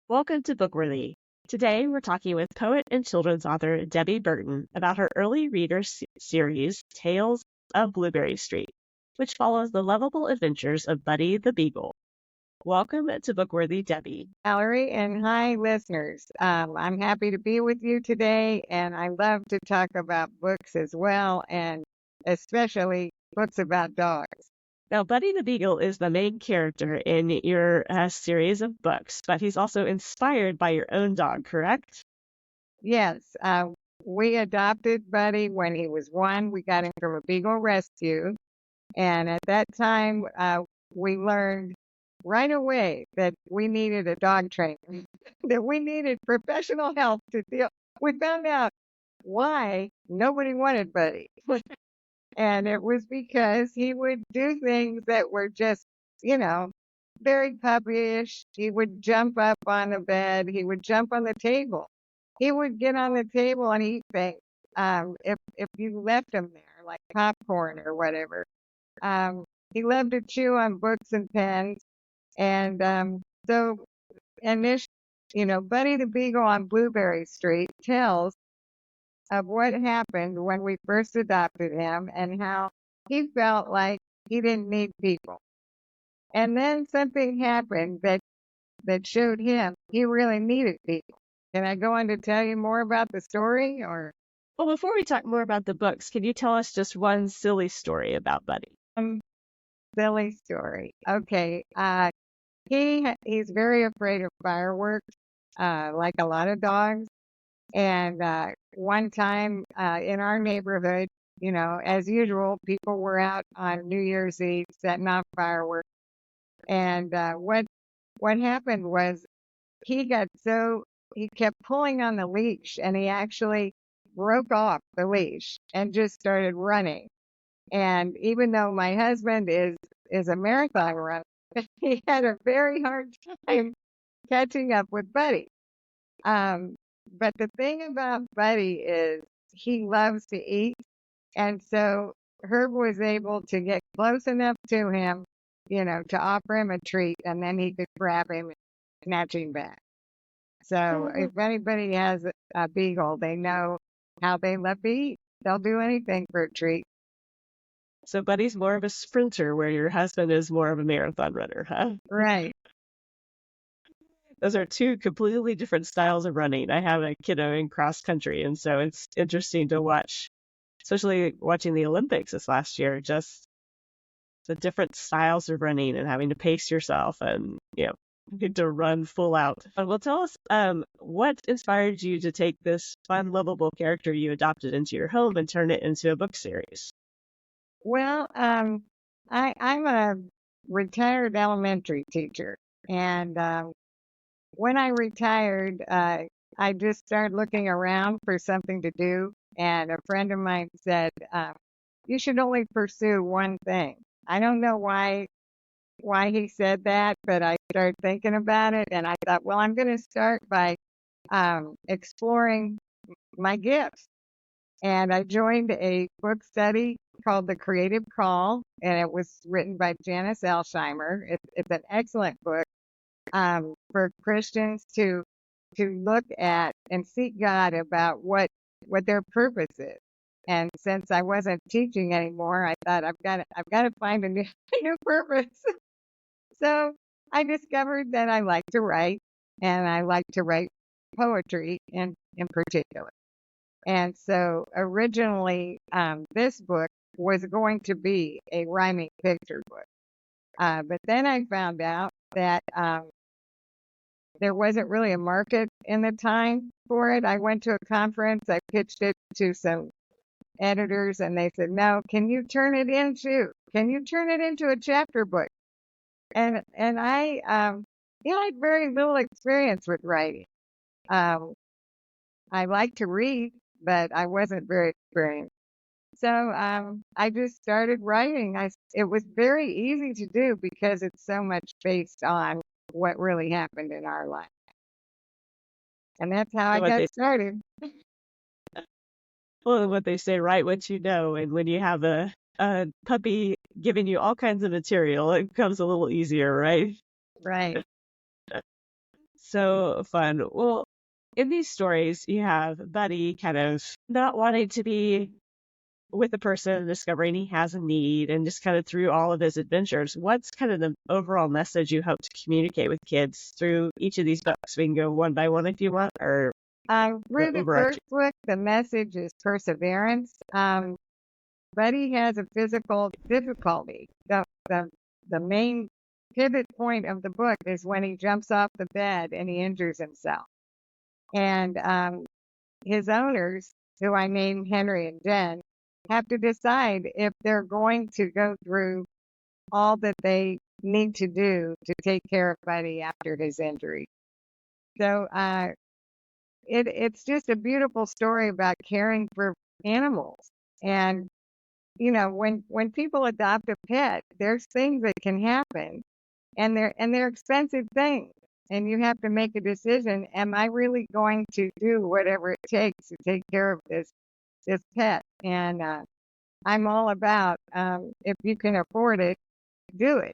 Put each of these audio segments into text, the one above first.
Welcome to BookWorthy. Today we're talking with poet and children's author Debbie Burton about her early reader series, Tales of Blueberry Street, which follows the lovable adventures of Buddy the Beagle. Welcome to BookWorthy, Debbie. Valerie, and hi, listeners. I'm happy to be with you today, and I love to talk about books as well, and especially books about dogs. Now, Buddy the Beagle is the main character in your series of books, but he's also inspired by your own dog, correct? Yes, we adopted Buddy when he was 1. We got him from a Beagle rescue, and at that time, we learned right away that we needed a dog trainer, that we needed professional help to deal. We found out why nobody wanted Buddy. And it was because he would do things that were just, very puppyish. He would jump up on the bed. He would jump on the table. He would get on the table and eat things. If you left him there, like popcorn or whatever. He loved to chew on books and pens. And Buddy the Beagle on Blueberry Street tells of what happened when we first adopted him and how he felt like he didn't need people. And then something happened that showed him he really needed people. Can I go on to tell you more about the story, or? Well, before we talk more about the books, can you tell us just one silly story about Buddy? Silly story. Okay. He's very afraid of fireworks, like a lot of dogs. And one time in our neighborhood, as usual, people were out on New Year's Eve setting off fireworks. And what happened was he kept pulling on the leash, and he actually broke off the leash and just started running. And even though my husband is a marathon runner, he had a very hard time catching up with Buddy. But the thing about Buddy is he loves to eat. And so Herb was able to get close enough to him, to offer him a treat, and then he could grab him and snatch him back. So if anybody has a beagle, they know how they love to eat. They'll do anything for a treat. So Buddy's more of a sprinter, where your husband is more of a marathon runner, huh? Right. Those are two completely different styles of running. I have a kiddo in cross country, and so it's interesting to watch, especially watching the Olympics this last year, just the different styles of running and having to pace yourself and, get to run full out. Well, tell us what inspired you to take this fun, lovable character you adopted into your home and turn it into a book series? Well, I'm a retired elementary teacher, and when I retired, I just started looking around for something to do, and a friend of mine said, you should only pursue one thing. I don't know why he said that, but I started thinking about it, and I thought, well, I'm going to start by exploring my gifts. And I joined a book study called The Creative Call, and it was written by Janice Alsheimer. It's an excellent book for Christians to look at and seek God about what their purpose is. And since I wasn't teaching anymore, I thought I've got to find a new purpose. So I discovered that I like to write, and I like to write poetry in particular. And so originally, this book was going to be a rhyming picture book. But then I found out that there wasn't really a market in the time for it. I went to a conference, I pitched it to some editors, and they said, no, can you turn it into a chapter book? And I had very little experience with writing. I like to read, but I wasn't very experienced. So I just started writing. It was very easy to do because it's so much based on what really happened in our life. And that's how I got started. Well, what they say, write what you know. And when you have a puppy giving you all kinds of material, it becomes a little easier, right? Right. So fun. Well, in these stories, you have Buddy kind of not wanting to be with the person, discovering he has a need, and just kind of through all of his adventures. What's kind of the overall message you hope to communicate with kids through each of these books? We can go one by one if you want, or Through the the overarching. first book, the message is perseverance. Buddy has a physical difficulty. The main pivot point of the book is when he jumps off the bed and he injures himself. And his owners, who I name Henry and Jen, have to decide if they're going to go through all that they need to do to take care of Buddy after his injury. So it's just a beautiful story about caring for animals. And when people adopt a pet, there's things that can happen, and they're expensive things. And you have to make a decision, am I really going to do whatever it takes to take care of this pet? And I'm all about, if you can afford it, do it,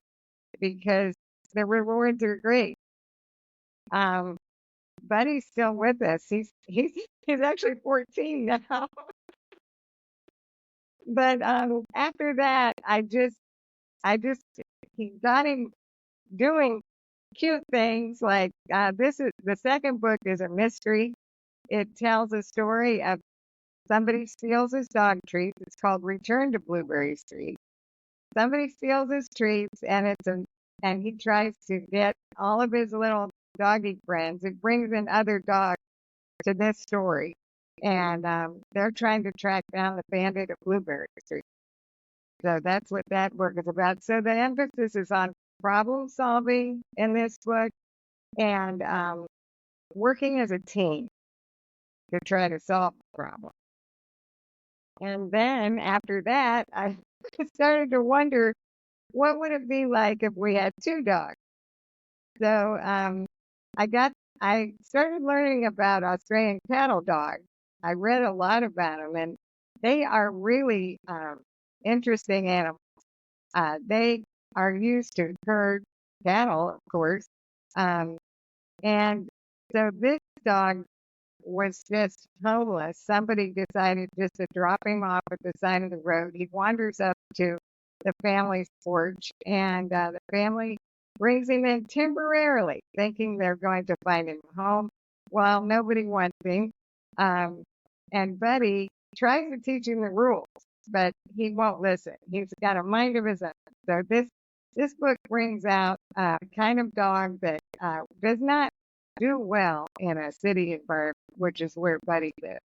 because the rewards are great. Buddy's still with us. He's actually 14 now. But after that, I just he got him doing cute things like this is the second book is a mystery. It tells a story of somebody steals his dog treats. It's called Return to Blueberry Street. Somebody steals his treats, and he tries to get all of his little doggy friends. It brings in other dogs to this story, and they're trying to track down the bandit of Blueberry Street. So that's what that book is about. So the emphasis is on problem solving in this book, and working as a team to try to solve the problem. And then after that, I started to wonder, what would it be like if we had two dogs? So I started learning about Australian cattle dogs. I read a lot about them, and they are really interesting animals. They are used to herd cattle, of course. And so this dog was just homeless. Somebody decided just to drop him off at the side of the road. He wanders up to the family's porch, and the family brings him in temporarily, thinking they're going to find him a home. Well, nobody wants him. And Buddy tries to teach him the rules, but he won't listen. He's got a mind of his own. So this book brings out a kind of dog that does not do well in a city environment, which is where Buddy lives.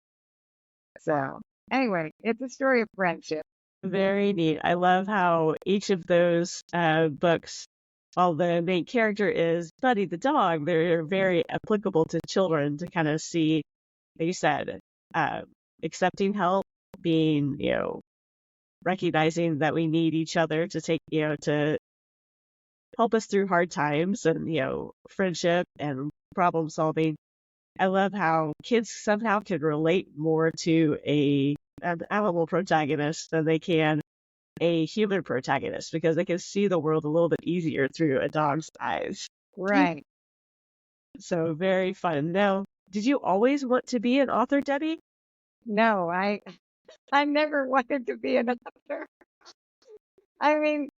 So anyway, it's a story of friendship. Very neat. I love how each of those books, while the main character is Buddy the dog, they're very applicable to children to kind of see, like you said, accepting help, being, recognizing that we need each other to take, to help us through hard times, and, friendship and problem solving. I love how kids somehow can relate more to an animal protagonist than they can a human protagonist, because they can see the world a little bit easier through a dog's eyes. Right. So very fun. Now, did you always want to be an author, Debbie? No, I never wanted to be an author. I mean,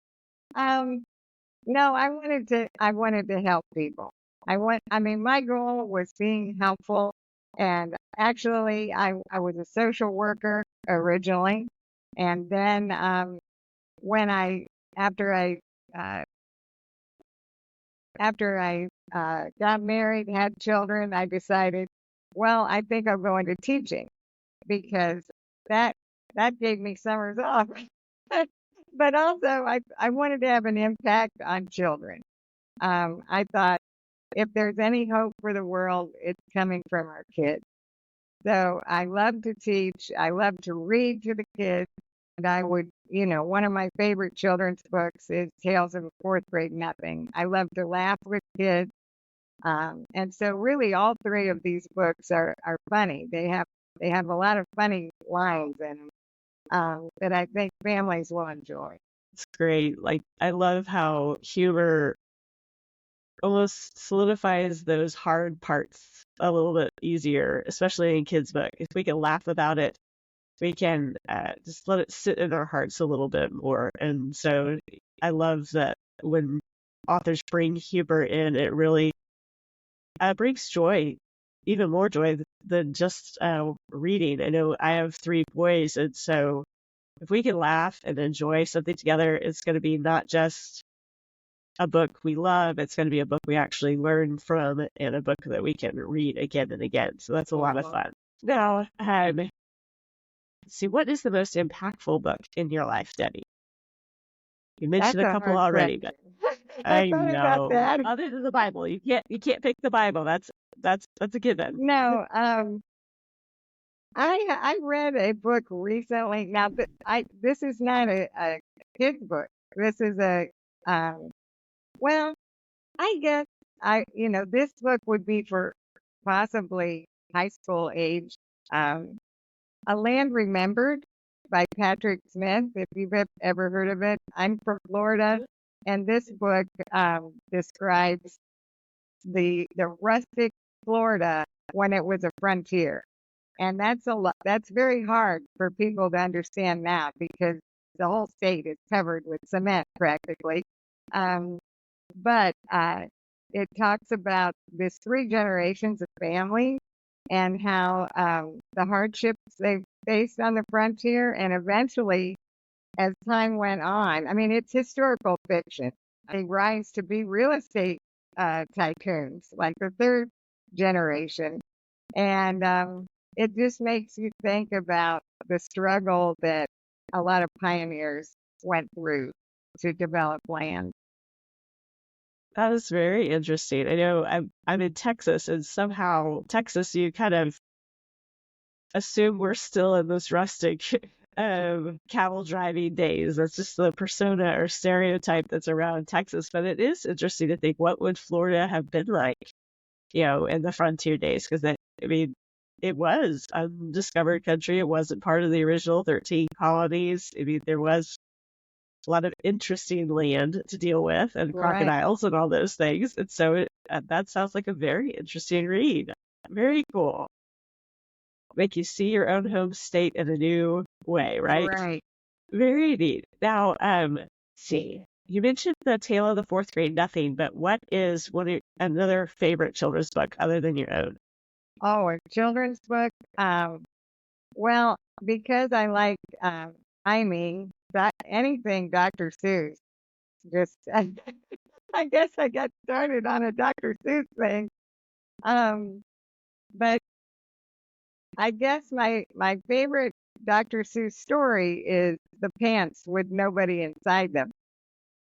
no, I wanted to help people. My goal was being helpful. And actually, I was a social worker originally. And then when after I got married, had children, I decided, well, I think I'll go into teaching, because that gave me summers off. But also, I wanted to have an impact on children. I thought, if there's any hope for the world, it's coming from our kids. So I love to teach. I love to read to the kids. And I would, one of my favorite children's books is Tales of a Fourth Grade Nothing. I love to laugh with kids. And so really all three of these books are funny. They have a lot of funny lines in them that I think families will enjoy. It's great. Like, I love how humor almost solidifies those hard parts a little bit easier, especially in kids' book. If we can laugh about it, we can just let it sit in our hearts a little bit more. And so I love that when authors bring humor in, it really brings joy, even more joy than just reading. I know I have 3 boys, and so if we can laugh and enjoy something together, it's going to be not just a book we love, it's going to be a book we actually learn from and a book that we can read again and again. So that's a lot of fun. Now, let's see, what is the most impactful book in your life, Debbie? You mentioned That's a a couple hard already, but question. I I thought about know. that. Other than the Bible, you can't pick the Bible. That's a given. No, I read a book recently. Now, this is not a kid's book. This is um, well, I guess this book would be for possibly high school age. Um, A Land Remembered by Patrick Smith, if you've ever heard of it. I'm from Florida, and this book describes the rustic Florida when it was a frontier. And that's a lot. That's very hard for people to understand now because the whole state is covered with cement practically. Um, but it talks about this 3 generations of family and how the hardships they faced on the frontier, and eventually, as time went on, I mean, it's historical fiction. They rise to be real estate tycoons, like the 3rd generation, and it just makes you think about the struggle that a lot of pioneers went through to develop land. That is very interesting. I know I'm in Texas, and somehow Texas, you kind of assume we're still in this rustic cattle driving days. That's just the persona or stereotype that's around Texas. But it is interesting to think, what would Florida have been like, in the frontier days? Because I mean, it was undiscovered country. It wasn't part of the original 13 colonies. I mean, there was a lot of interesting land to deal with, and Right. crocodiles and all those things. And so that sounds like a very interesting read. Very cool. Make you see your own home state in a new way, right? Right. Very neat. Now, let's see. You mentioned the Tale of the Fourth Grade Nothing, but what is another favorite children's book other than your own? Oh, a children's book. Well, because I like timing, that anything Dr. Seuss. Just, I guess I got started on a Dr. Seuss thing. Um, but I guess my favorite Dr. Seuss story is The Pants with Nobody Inside Them.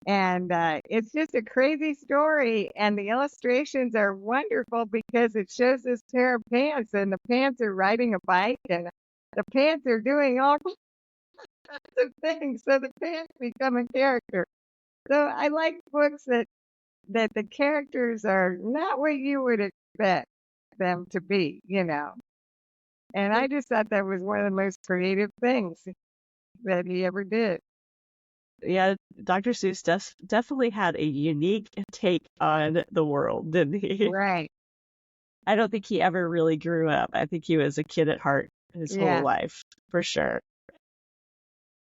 And it's just a crazy story, and the illustrations are wonderful because it shows this pair of pants, and the pants are riding a bike, and the pants are doing all kinds of things. So the pants become a character. So I like books that the characters are not what you would expect them to be. And I just thought that was one of the most creative things that he ever did. Yeah, Dr. Seuss definitely had a unique take on the world, didn't he? Right. I don't think he ever really grew up. I think he was a kid at heart his whole Yeah. life, for sure.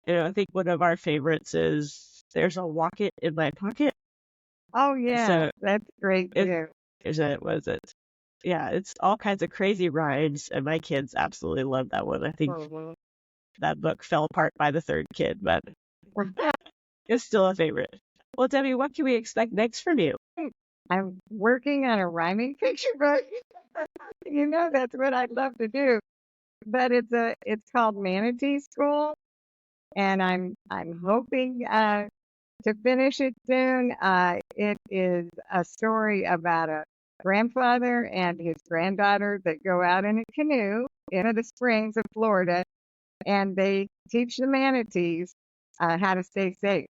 I think one of our favorites is There's a Locket in My Pocket. Oh, yeah. So That's great it too. is it was it. Yeah, it's all kinds of crazy rhymes, and my kids absolutely love that one. I think Mhm. that book fell apart by the 3rd kid, but it's still a favorite. Well, Debbie, what can we expect next from you? I'm working on a rhyming picture book. That's what I'd love to do. But it's called Manatee School, and I'm hoping to finish it soon. It is a story about a grandfather and his granddaughter that go out in a canoe into the springs of Florida, and they teach the manatees how to stay safe.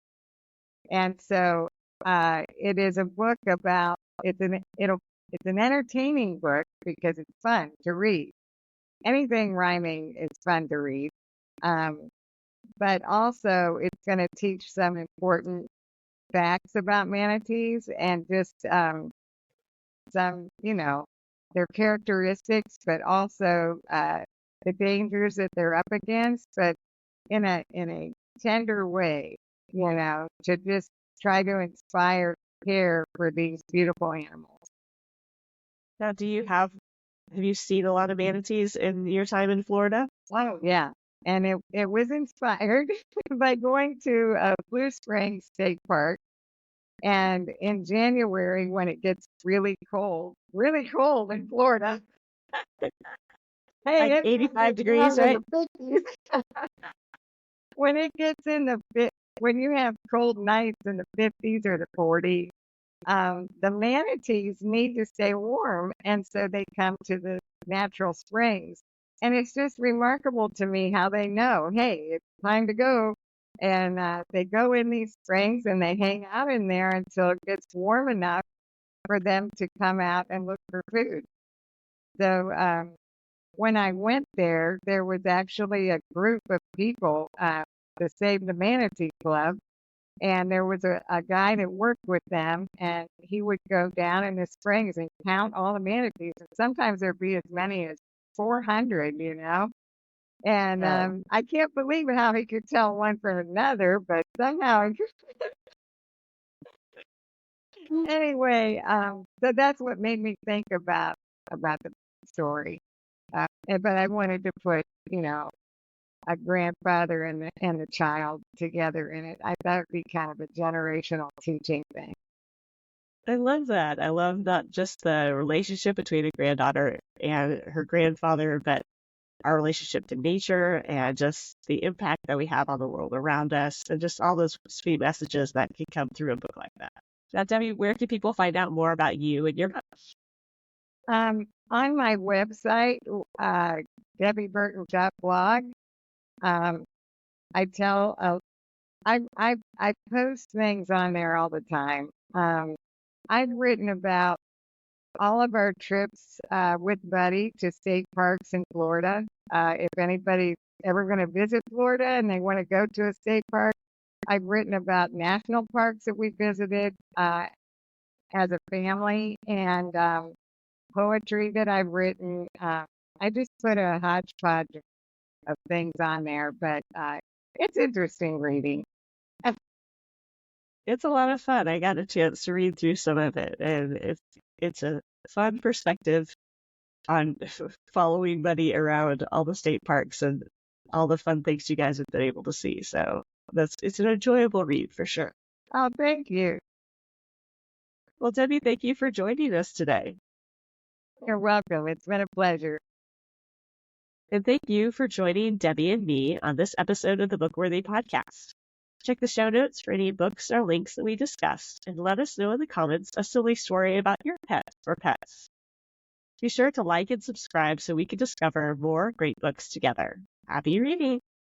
And so it is a book about it's an entertaining book because it's fun to read. Anything rhyming is fun to read. Um, but also it's going to teach some important facts about manatees and just some, their characteristics, but also the dangers that they're up against, but in a tender way, to just try to inspire care for these beautiful animals. Now, have you seen a lot of manatees in your time in Florida? Oh, yeah. And it was inspired by going to Blue Springs State Park. And in January, when it gets really cold in Florida, hey, Like it 85 gets degrees, down right? in the 50s. When it gets when you have cold nights in the 50s or the 40s, the manatees need to stay warm, and so they come to the natural springs. And it's just remarkable to me how they know, hey, it's time to go. And they go in these springs and they hang out in there until it gets warm enough for them to come out and look for food. So when I went there, there was actually a group of people, the Save the Manatee Club, and there was a guy that worked with them, and he would go down in the springs and count all the manatees. And sometimes there'd be as many as 400, And Oh, I can't believe how he could tell one from another, but somehow, anyway, so that's what made me think about the story. But I wanted to put, a grandfather and the child together in it. I thought it'd be kind of a generational teaching thing. I love that. I love not just the relationship between a granddaughter and her grandfather, but our relationship to nature and just the impact that we have on the world around us and just all those sweet messages that can come through a book like that. Now, Debbie, where can people find out more about you and your book? On my website, debbieburton.blog, I tell, I post things on there all the time. I've written about all of our trips with Buddy to state parks in Florida. If anybody's ever going to visit Florida and they want to go to a state park, I've written about national parks that we visited as a family, and poetry that I've written. I just put a hodgepodge of things on there, but it's interesting reading. It's a lot of fun. I got a chance to read through some of it, and it's a fun perspective on following Buddy around all the state parks and all the fun things you guys have been able to see. So it's an enjoyable read for sure. Oh, thank you. Well, Debbie, thank you for joining us today. You're welcome. It's been a pleasure. And thank you for joining Debbie and me on this episode of the BookWorthy podcast. Check the show notes for any books or links that we discussed, and let us know in the comments a silly story about your pet or pets. Be sure to like and subscribe so we can discover more great books together. Happy reading!